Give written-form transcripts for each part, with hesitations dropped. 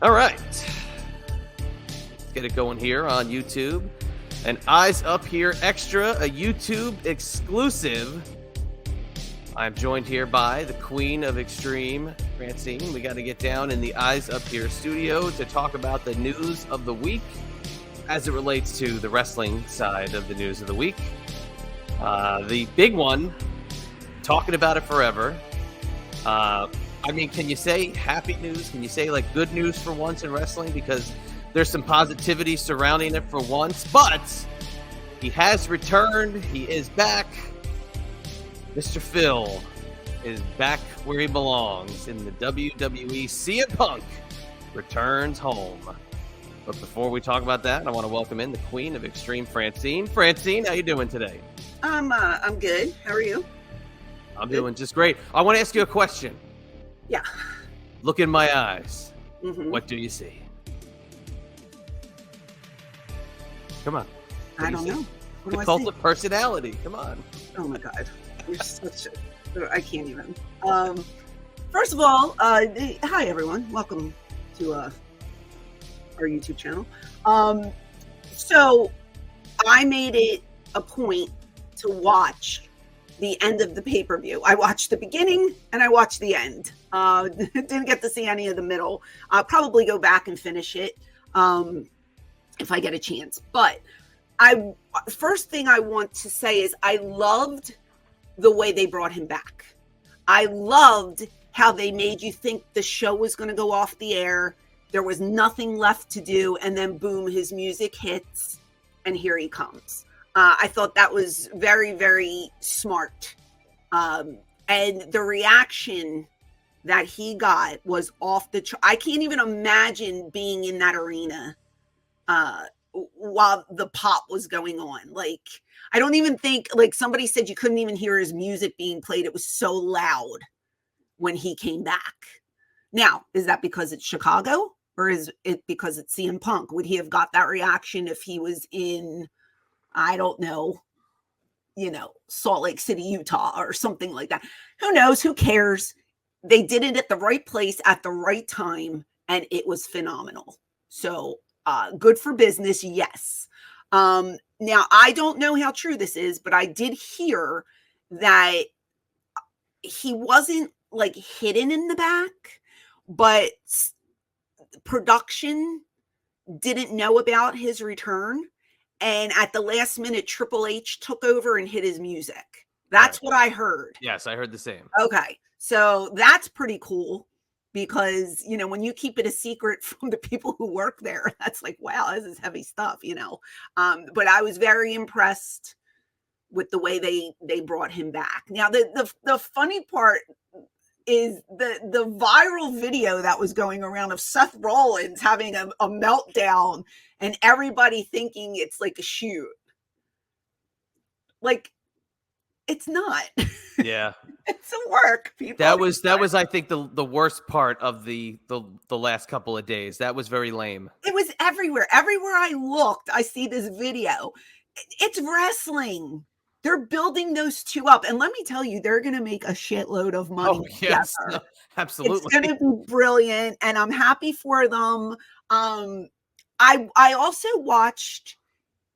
All right. Let's get it going here on YouTube. And Eyes Up Here Extra, a YouTube exclusive. I'm joined here by the Queen of Extreme, Francine. We got to get down in the Eyes Up Here studio to talk about the news of the week as it relates to the wrestling side of the news of the week. The big one, talking about it forever. Can you say happy news? Can you say like good news for once in wrestling? Because there's some positivity surrounding it for once, but he has returned. He is back. Mr. Phil is back where he belongs in the WWE. CM Punk returns home. But before we talk about that, I want to welcome in the Queen of Extreme, Francine. Francine, how you doing today? I'm good. How are you? I'm doing just great. I want to ask you a question. Yeah. Look in my eyes. Mm-hmm. What do you see? Come on. I don't know. What do The I cult see? of personality. Come on. Oh my God. You're such a... I can't even. First of all, hi everyone. Welcome to our YouTube channel. So I made it a point to watch the end of the pay-per-view. I watched the beginning and I watched the end. Didn't get to see any of the middle. I'll probably go back and finish it if I get a chance. But first thing I want to say is I loved the way they brought him back. I loved how they made you think the show was going to go off the air. There was nothing left to do. And then boom, his music hits and here he comes. I thought that was very, very smart. And the reaction that he got was off the chart. I can't even imagine being in that arena while the pop was going on. Like, I don't even think, like somebody said you couldn't even hear his music being played. It was so loud when he came back. Now, is that because it's Chicago or is it because it's CM Punk? Would he have got that reaction if he was in, I don't know, Salt Lake City, Utah or something like that? Who knows? Who cares? They did it at the right place at the right time and it was phenomenal. So good for business. Yes. Now, I don't know how true this is, but I did hear that he wasn't like hidden in the back, but production didn't know about his return. And at the last minute, Triple H took over and hit his music. That's what I heard. Yes, I heard the same. Okay. So that's pretty cool. Because, when you keep it a secret from the people who work there, that's like, wow, this is heavy stuff, But I was very impressed with the way they brought him back. Now, the funny part is the viral video that was going around of Seth Rollins having a meltdown and everybody thinking it's like a shoot. Like, it's not. Yeah. It's a work, people. That was I think the worst part of the last couple of days. That was very lame. It was everywhere. Everywhere I looked, I see this video. It's wrestling. They're building those two up. And let me tell you, they're going to make a shitload of money. Oh, yes. No, absolutely. It's going to be brilliant. And I'm happy for them. I also watched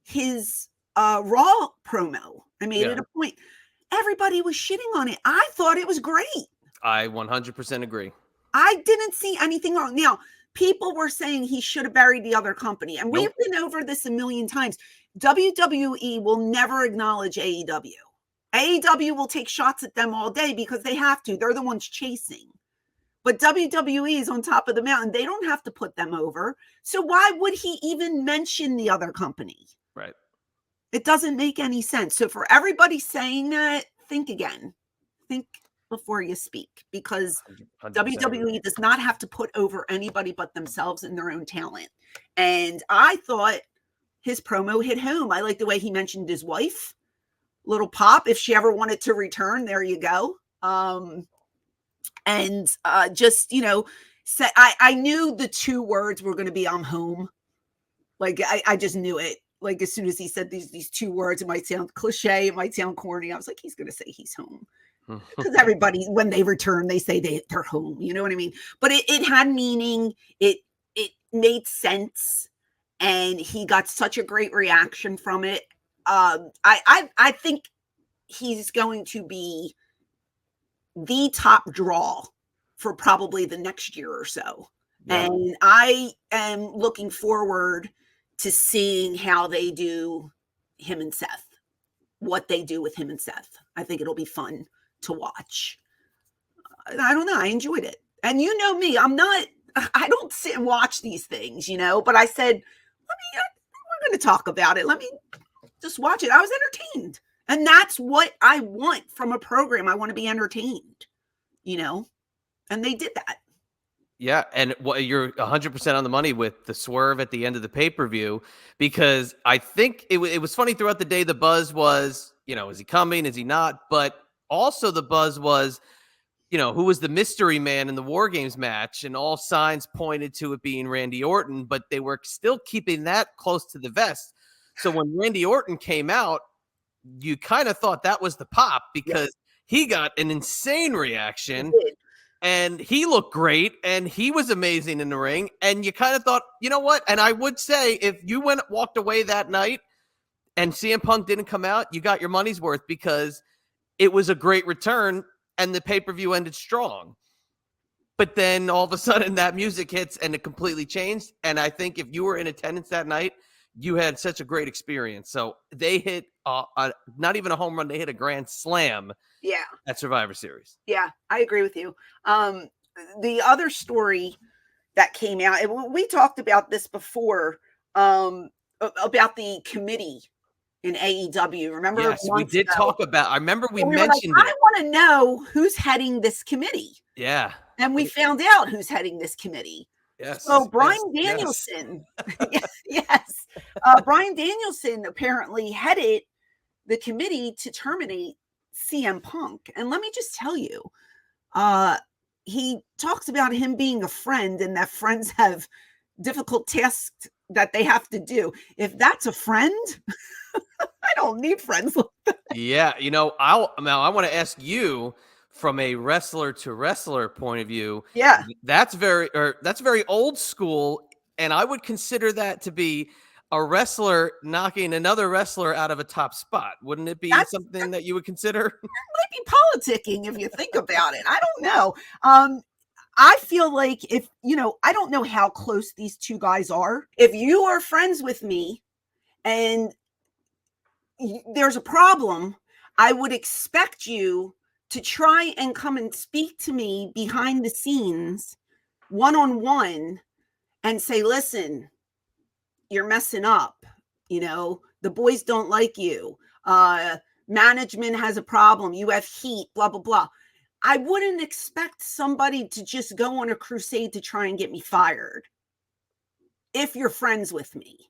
his Raw promo. I made it a point. Everybody was shitting on it. I thought it was great. I 100% agree. I didn't see anything wrong. Now, people were saying he should have buried the other company. And we've been over this a million times. WWE will never acknowledge AEW. AEW will take shots at them all day because they have to. They're the ones chasing. But WWE is on top of the mountain. They don't have to put them over. So why would he even mention the other company? Right. It doesn't make any sense. So for everybody saying that, think again. Think before you speak, because 100%. WWE does not have to put over anybody but themselves and their own talent. And I thought his promo hit home. I like the way he mentioned his wife. Little pop. If she ever wanted to return, there you go. Just, I knew the two words were going to be "I'm home." Like I just knew it. Like as soon as he said these two words, it might sound cliche, it might sound corny. I was like, he's going to say he's home. Because everybody, when they return, they say they're home. You know what I mean? But it had meaning. It it made sense, and he got such a great reaction from it. I think he's going to be the top draw for probably the next year or so. Yeah. And I am looking forward to seeing how they do him and Seth, what they do with him and Seth. I think it'll be fun to watch. I don't know. I enjoyed it. And you know me, I don't sit and watch these things, but I said, we're going to talk about it. Let me just watch it. I was entertained. And that's what I want from a program. I want to be entertained, and they did that. Yeah, and you're 100% on the money with the swerve at the end of the pay-per-view, because I think it was funny throughout the day. The buzz was, is he coming? Is he not? But also the buzz was, who was the mystery man in the War Games match? And all signs pointed to it being Randy Orton, but they were still keeping that close to the vest. So when Randy Orton came out, you kind of thought that was the pop, because he got an insane reaction. And he looked great, and he was amazing in the ring. And you kind of thought, you know what? And I would say, if you walked away that night and CM Punk didn't come out, you got your money's worth, because it was a great return and the pay-per-view ended strong. But then all of a sudden that music hits and it completely changed. And I think if you were in attendance that night, you had such a great experience. So they hit not even a home run, they hit a grand slam. Yeah. At Survivor Series. Yeah, I agree with you. The other story that came out, and we talked about this before, about the committee in AEW. Remember? Yes, we did talk about. I remember we mentioned it. I want to know who's heading this committee. Yeah. And we found out who's heading this committee. Yes. So Bryan Danielson, yes. Bryan Danielson apparently headed the committee to terminate CM Punk. And let me just tell you, he talks about him being a friend, and that friends have difficult tasks that they have to do. If that's a friend, I don't need friends like that. Yeah, I want to ask you, from a wrestler to wrestler point of view. Yeah, that's very old school, and I would consider that to be a wrestler knocking another wrestler out of a top spot. Wouldn't it be something that you would consider? That might be politicking if you think about it. I don't know. I feel like if, I don't know how close these two guys are. If you are friends with me and there's a problem, I would expect you to try and come and speak to me behind the scenes, one-on-one, and say, listen, you're messing up. The boys don't like you. Management has a problem. You have heat, blah, blah, blah. I wouldn't expect somebody to just go on a crusade to try and get me fired if you're friends with me.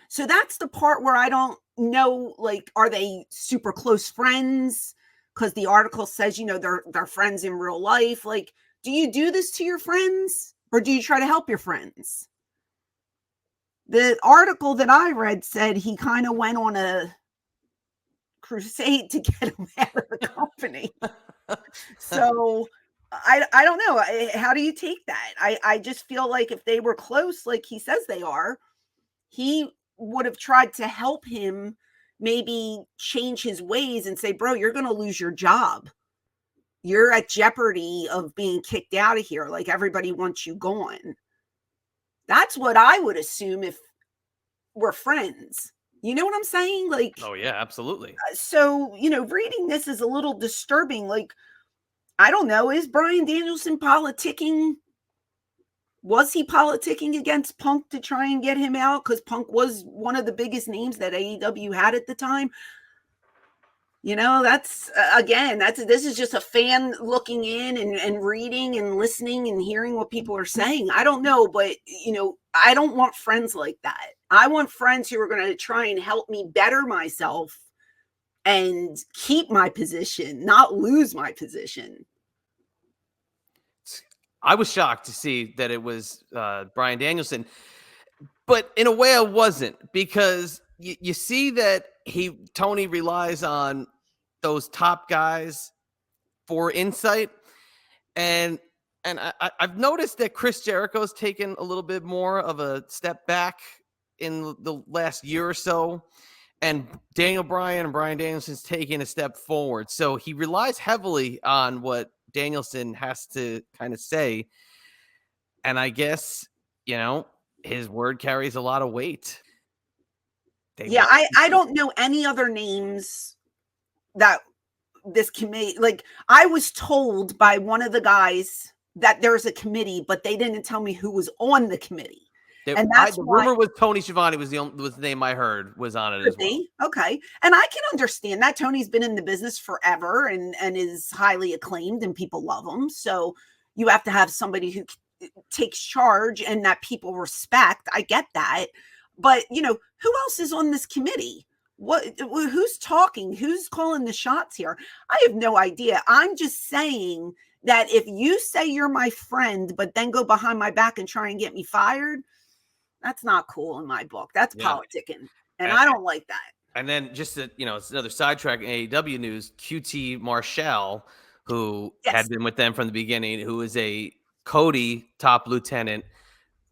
So that's the part where I don't know, are they super close friends? Because the article says, they're friends in real life. Do you do this to your friends, or do you try to help your friends? The article that I read said he kind of went on a crusade to get him out of the company. So I don't know. How do you take that? I just feel like if they were close, like he says they are, he would have tried to help him maybe change his ways and say, bro, you're going to lose your job. You're at jeopardy of being kicked out of here. Everybody wants you gone. That's what I would assume if we're friends. You know what I'm saying? Oh yeah, absolutely. So, reading this is a little disturbing. I don't know. Is Bryan Danielson politicking? Was he politicking against Punk to try and get him out? Because Punk was one of the biggest names that AEW had at the time. That's this is just a fan looking in and reading and listening and hearing what people are saying. I don't know, but I don't want friends like that. I want friends who are going to try and help me better myself and keep my position, not lose my position. I was shocked to see that it was Bryan Danielson, but in a way I wasn't, because you see that Tony relies on those top guys for insight. And And I've noticed that Chris Jericho's taken a little bit more of a step back in the last year or so. And Daniel Bryan and Bryan Danielson's taking a step forward. So he relies heavily on what Danielson has to kind of say. And I guess, his word carries a lot of weight. I don't know any other names that this committee, like I was told by one of the guys that there's a committee, but they didn't tell me who was on the committee. And that's the rumor was Tony Schiavone was the name I heard was on it as well. Okay. And I can understand that. Tony's been in the business forever and is highly acclaimed and people love him. So you have to have somebody who takes charge and that people respect. I get that. But, who else is on this committee? Who's talking? Who's calling the shots here? I have no idea. I'm just saying that if you say you're my friend, but then go behind my back and try and get me fired, that's not cool in my book. That's politicking. And I don't like that. And then just it's another sidetrack in AEW news, QT Marshall, who had been with them from the beginning, who is a Cody top lieutenant,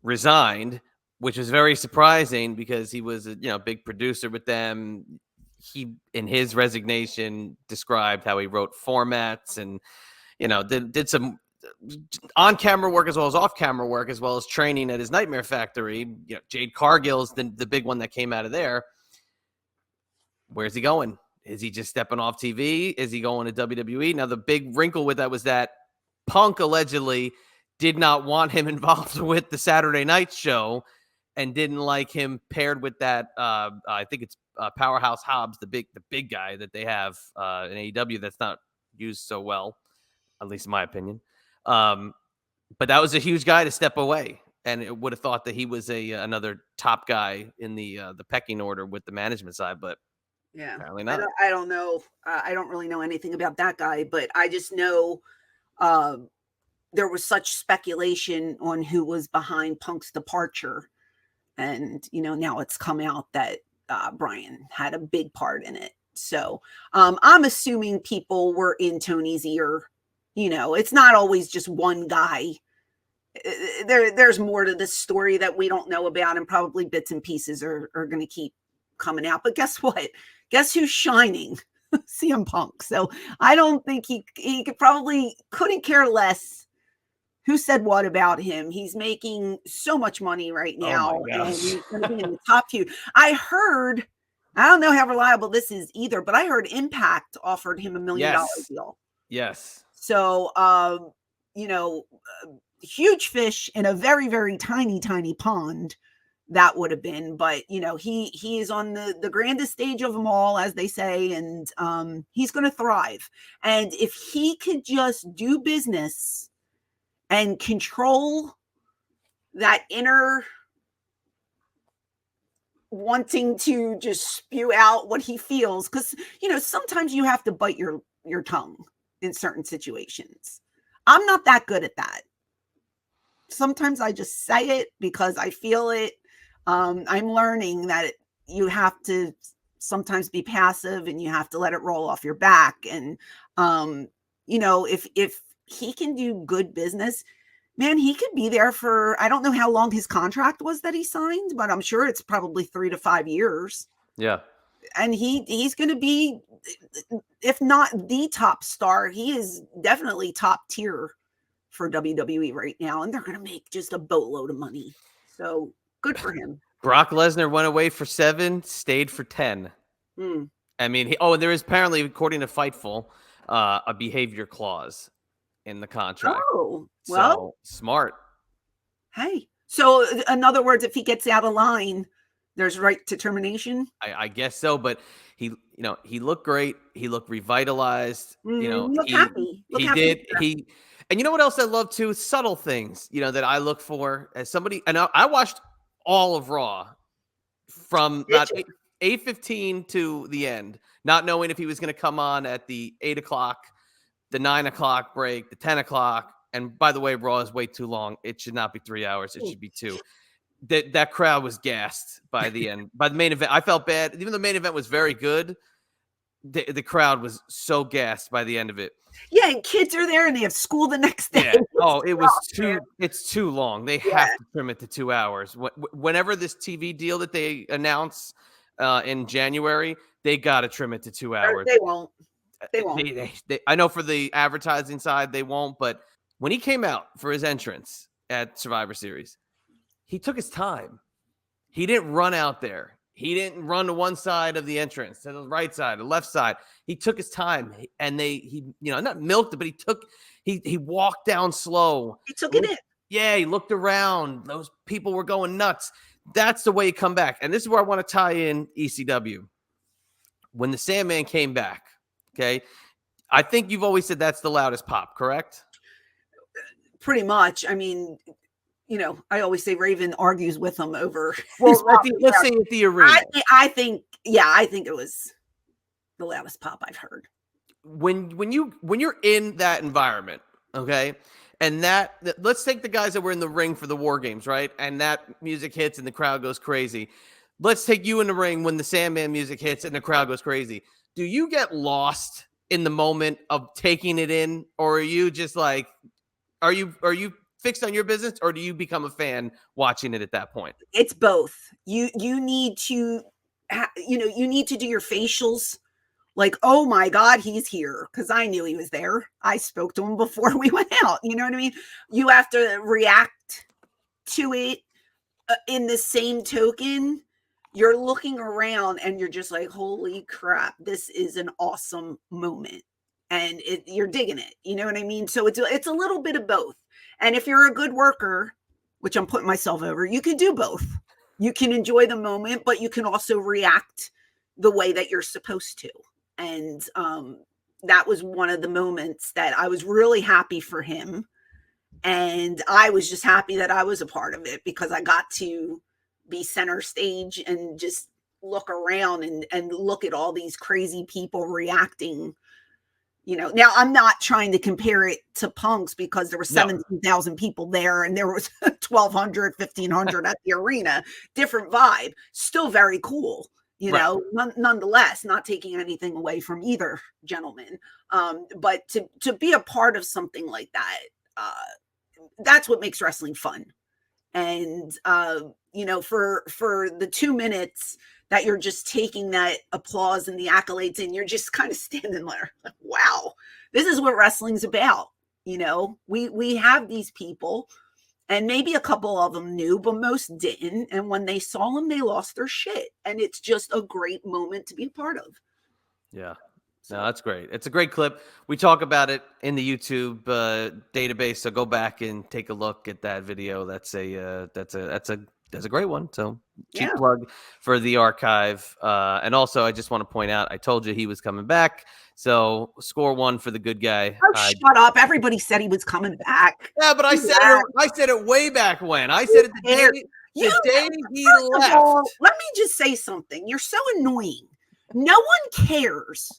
resigned, which was very surprising because he was a big producer with them. He, in his resignation, described how he wrote formats and did some on-camera work as well as off-camera work, as well as training at his Nightmare Factory. Jade Cargill's the big one that came out of there. Where's he going? Is he just stepping off TV? Is he going to WWE? Now, the big wrinkle with that was that Punk allegedly did not want him involved with the Saturday night show and didn't like him paired with that. I think it's Powerhouse Hobbs, the big guy that they have in AEW that's not used so well, at least in my opinion. But that was a huge guy to step away, and it would have thought that he was another top guy in the pecking order with the management side, but apparently not. I don't know. I don't really know anything about that guy, but I just know there was such speculation on who was behind Punk's departure, and now it's come out that Bryan had a big part in it. So I'm assuming people were in Tony's ear. It's not always just one guy. There's more to this story that we don't know about, and probably bits and pieces are going to keep coming out. But guess what? Guess who's shining? CM Punk. So I don't think he couldn't care less who said what about him. He's making so much money right now, and he's going to be in the top few. I don't know how reliable this is either, but I heard Impact offered him $1 million deal. Yes. So, huge fish in a very, very tiny, tiny pond that would have been, but he is on the grandest stage of them all, as they say, and he's going to thrive. And if he could just do business and control that inner wanting to just spew out what he feels, because sometimes you have to bite your tongue in certain situations. I'm not that good at that. Sometimes I just say it because I feel it. I'm learning that you have to sometimes be passive and you have to let it roll off your back. And, if he can do good business, man, he could be there for, I don't know how long his contract was that he signed, but I'm sure it's probably 3 to 5 years. Yeah. And he's going to be, if not the top star, he is definitely top tier for WWE right now. And they're going to make just a boatload of money. So good for him. Brock Lesnar went away for 7, stayed for 10. I mean, there is apparently, according to Fightful, a behavior clause in the contract. Oh, well, so, smart. Hey, so in other words, if he gets out of line, there's right to termination. I guess so, but he looked great. He looked revitalized. He looked happy. And you know what else I love too? Subtle things, that I look for as somebody. And I watched all of Raw from about 8:15 to the end, not knowing if he was going to come on at the 8 o'clock, the 9 o'clock break, the 10 o'clock. And by the way, Raw is way too long. It should not be 3 hours. It should be 2. That crowd was gassed by the end. By the main event, I felt bad. Even the main event was very good. the crowd was so gassed by the end of it. Yeah, and kids are there and they have school the next day. Yeah. Oh, it's too long. They Yeah. have to trim it to 2 hours. Whenever this TV deal that they announce in January, they got to trim it to 2 hours. They won't. They won't. I know for the advertising side, they won't. But when he came out for his entrance at Survivor Series, he took his time. He didn't run out there. He didn't run to one side of the entrance, to the right side, the left side. He took his time, and he not milked it, but he walked down slow. He took it in. Yeah, he looked around. Those people were going nuts. That's the way he come back. And this is where I want to tie in ECW. When the Sandman came back, okay, I think you've always said that's the loudest pop, correct? Pretty much. I mean, I always say Raven argues with him over. Well, let's say at the arena. I think it was the loudest pop I've heard. When you're in that environment, okay, and let's take the guys that were in the ring for the War Games, right? And that music hits and the crowd goes crazy. Let's take you in the ring when the Sandman music hits and the crowd goes crazy. Do you get lost in the moment of taking it in, or are you just like, are you fixed on your business, or do you become a fan watching it at that point? It's both. You need to, you need to do your facials. Like, oh my God, he's here. Because I knew he was there. I spoke to him before we went out. You know what I mean? You have to react to it in the same token. You're looking around and you're just like, holy crap, this is an awesome moment. And you're digging it. You know what I mean? So it's a little bit of both. And if you're a good worker, which I'm putting myself over, you can do both. You can enjoy the moment, but you can also react the way that you're supposed to. And that was one of the moments that I was really happy for him. And I was just happy that I was a part of it, because I got to be center stage and just look around and look at all these crazy people reacting. Now I'm not trying to compare it to Punk's, because there were 17,000 people there and there was 1,200, 1,500 at the arena. Different vibe, still very cool. Right. Nonetheless, not taking anything away from either gentleman. But to be a part of something like that, that's what makes wrestling fun. And, for the 2 minutes that you're just taking that applause and the accolades and you're just kind of standing there like, wow, this is what wrestling's about. We have these people, and maybe a couple of them knew, but most didn't. And when they saw them, they lost their shit. And it's just a great moment to be a part of. Yeah. No, that's great. It's a great clip. We talk about it in the YouTube database, so go back and take a look at that video. That's a great one. So cheap plug for the archive. And also, I just want to point out, I told you he was coming back. So score one for the good guy. Oh, shut up! Everybody said he was coming back. Yeah, but I said it way back when. I said it the day he left. Let me just say something. You're so annoying. No one cares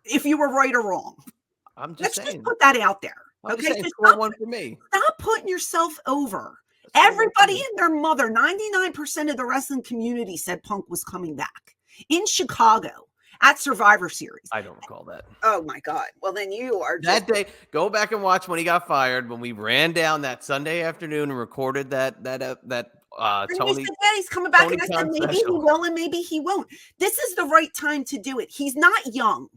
if you were right or wrong. Let's just put that out there. Okay, score one for me. Stop putting yourself over. Everybody and their mother, 99% of the wrestling community said Punk was coming back in Chicago at Survivor Series. I don't recall that. Oh my God. Well, then you are that day. Go back and watch when he got fired, when we ran down that Sunday afternoon and recorded that Tony. Said, yeah, he's coming back, and I said maybe he will and maybe he won't. This is the right time to do it. He's not young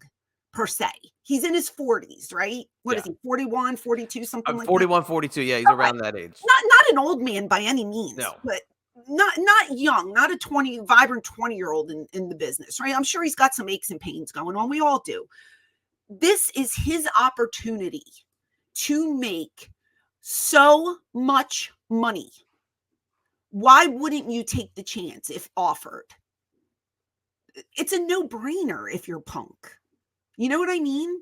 per se. He's in his 40s, right? What is he, 41, 42, something like 41, that? 41, 42. Yeah, he's around that age. Not an old man by any means. No. But not young, not a vibrant 20-year-old in the business, right? I'm sure he's got some aches and pains going on. We all do. This is his opportunity to make so much money. Why wouldn't you take the chance if offered? It's a no-brainer if you're Punk. You know what I mean?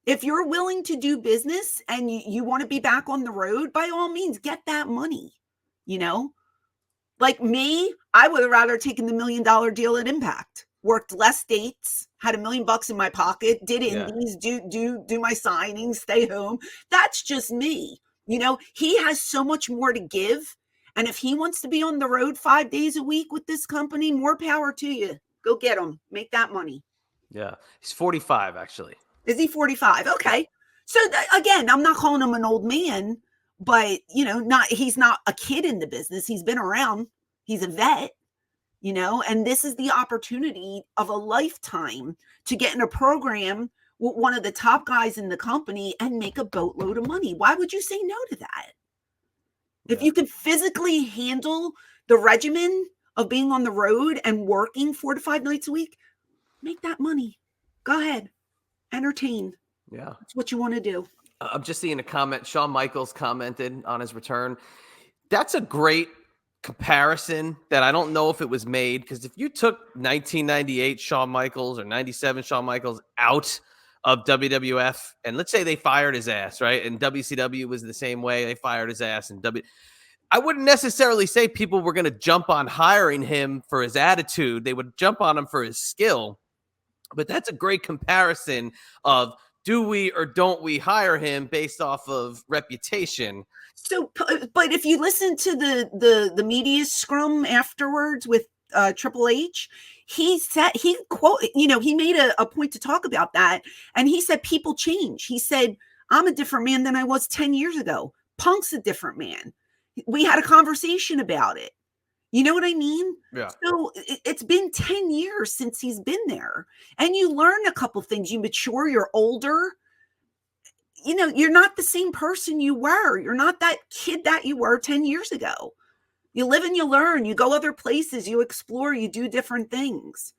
If you're willing to do business and you want to be back on the road, by all means, get that money. Like me, I would have rather taken the $1 million deal at Impact. Worked less dates, had $1 million in my pocket, did indies, do my signings, stay home. That's just me. He has so much more to give. And if he wants to be on the road 5 days a week with this company, more power to you. Go get him. Make that money. Yeah. He's 45, actually. Is he 45? Okay. So again, I'm not calling him an old man, but he's not a kid in the business. He's been around. He's a vet, and this is the opportunity of a lifetime to get in a program with one of the top guys in the company and make a boatload of money. Why would you say no to that? If you can physically handle the regimen of being on the road and working 4 to 5 nights a week, make that money. Go ahead. Entertain. Yeah. That's what you want to do. I'm just seeing a comment. Shawn Michaels commented on his return. That's a great comparison that I don't know if it was made, because if you took 1998 Shawn Michaels or 97 Shawn Michaels out of WWF, and let's say they fired his ass, right? And WCW was the same way. They fired his ass, and I wouldn't necessarily say people were going to jump on hiring him for his attitude. They would jump on him for his skill. But that's a great comparison of, do we or don't we hire him based off of reputation? So, but if you listen to the media scrum afterwards with Triple H, he made a point to talk about that. And he said, people change. He said, I'm a different man than I was 10 years ago. Punk's a different man. We had a conversation about it. You know what I mean? Yeah. So it's been 10 years since he's been there. And you learn a couple things. You mature, you're older. You're not the same person you were. You're not that kid that you were 10 years ago. You live and you learn. You go other places. You explore. You do different things.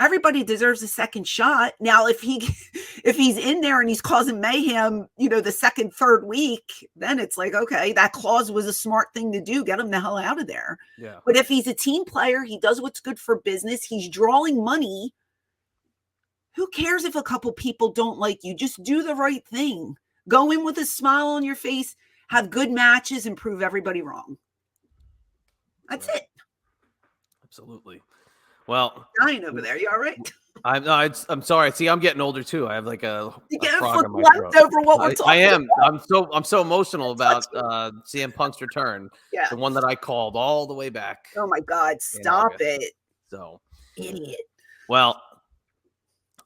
Everybody deserves a second shot. Now, if he's in there and he's causing mayhem, the second, third week, then it's like, okay, that clause was a smart thing to do. Get him the hell out of there. Yeah. But if he's a team player, he does what's good for business. He's drawing money. Who cares if a couple people don't like you? Just do the right thing. Go in with a smile on your face, have good matches, and prove everybody wrong. That's it. Absolutely. Well, dying over there. You all right? I'm sorry. See, I'm getting older too. I have like a frog in my throat. Over what we're talking I am. about. I'm so emotional about CM Punk's return. Yeah. The one that I called all the way back. Oh my God! Stop it. So, idiot. Well,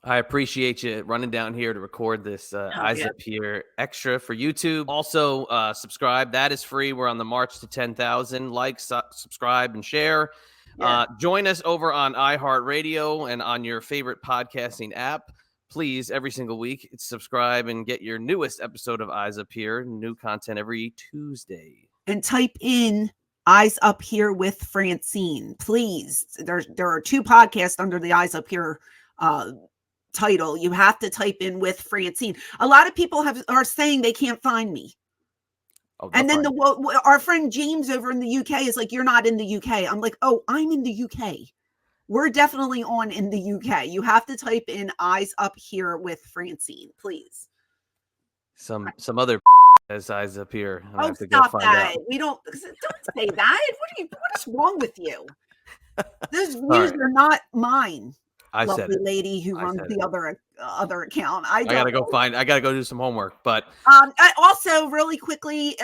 I appreciate you running down here to record this Eyes Up Here extra for YouTube. Also, subscribe. That is free. We're on the march to 10,000. Like, subscribe, and share. Yeah. Join us over on iHeartRadio and on your favorite podcasting app. Please, every single week, subscribe and get your newest episode of Eyes Up Here. New content every Tuesday. And type in Eyes Up Here with Francine. Please. There are 2 podcasts under the Eyes Up Here title. You have to type in with Francine. A lot of people are saying they can't find me. Oh, and then our friend James over in the UK is like, you're not in the UK. I'm like, oh, I'm in the UK. We're definitely on in the UK. You have to type in Eyes Up Here with Francine, please. Some other has Eyes Up Here. Oh, have to stop go find that. Out. We don't say that. What is wrong with you? Those views are not mine. I lovely said it. Lady who runs the other account. I gotta go do some homework. But I also really quickly,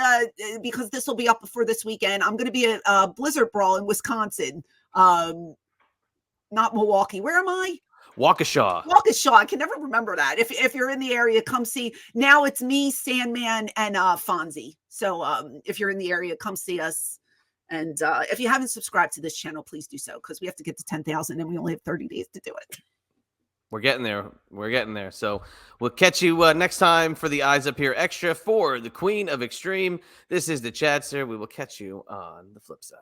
because this will be up before this weekend, I'm going to be at Blizzard Brawl in Wisconsin, not Milwaukee. Where am I? Waukesha. I can never remember that. If you're in the area, come see. Now it's me, Sandman, and Fonzie. So if you're in the area, come see us. And if you haven't subscribed to this channel, please do so, because we have to get to 10,000 and we only have 30 days to do it. We're getting there. So we'll catch you next time for the Eyes Up Here extra for the Queen of Extreme. This is the Chadster. We will catch you on the flip side.